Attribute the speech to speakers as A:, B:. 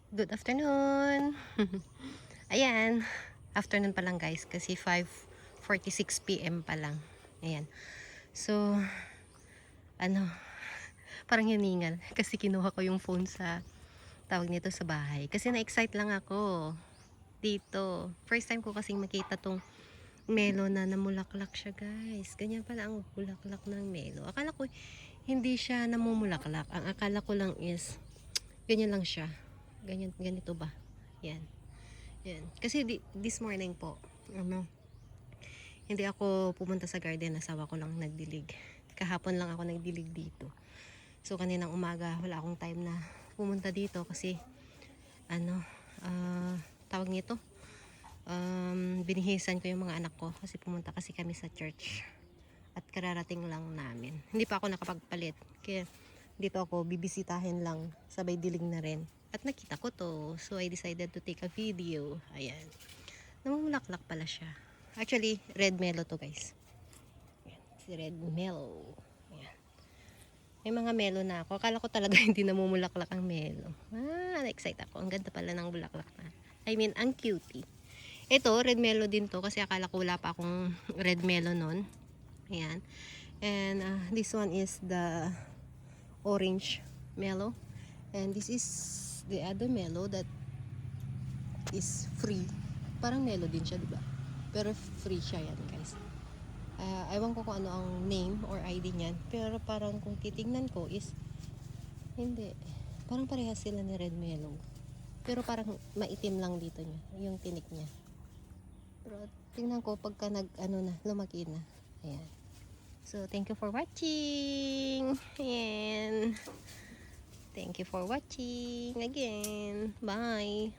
A: Good afternoon. Ayan, afternoon pa lang guys kasi 5:46 PM pa lang. Ayan. So, ano, parang hiningal kasi kinuha ko yung phone sa tawag nito sa bahay. Kasi na-excite lang ako dito. First time ko kasing makita tong melo na namulaklak siya guys. Ganyan pala ang bulaklak ng melo. Akala ko hindi siya namumulaklak. Ang akala ko lang is ganyan lang siya. Ganyan, ganito ba? Yan. Yan. Kasi this morning po, hindi ako pumunta sa garden. Asawa ko lang nagdilig. Kahapon lang ako nagdilig dito. So, kaninang umaga, wala akong time na pumunta dito kasi, ano, tawag nito, binihisan ko yung mga anak ko kasi pumunta kasi kami sa church. At kararating lang namin. Hindi pa ako nakapagpalit. Kaya, dito ako bibisitahin lang. Sabay dilig na rin. At nakita ko to. So, I decided to take a video. Ayan. Namumulaklak pala siya. Actually, red mellow to guys. Ayan, si red mellow. Ayan. May mga mellow na ako. Akala ko talaga hindi namumulaklak ang mellow. Na-excite ako. Ang ganda pala ng bulaklak na. I mean, ang cutie. Ito, red mellow din to kasi akala ko wala pa akong red mellow nun. Ayan. And this one is the orange mellow. And this is the other mellow that is free. Parang mellow din siya, diba? Pero free siya yan, guys. Ewan ko kung ano ang name or ID niyan. Pero parang kung titingnan ko is hindi. Parang parehas sila ni red mellow. Pero parang maitim lang dito niya. Yung tinik niya. Pero tingnan ko pagka lumaki na. Ayan. So, thank you for watching. And thank you for watching again. Bye.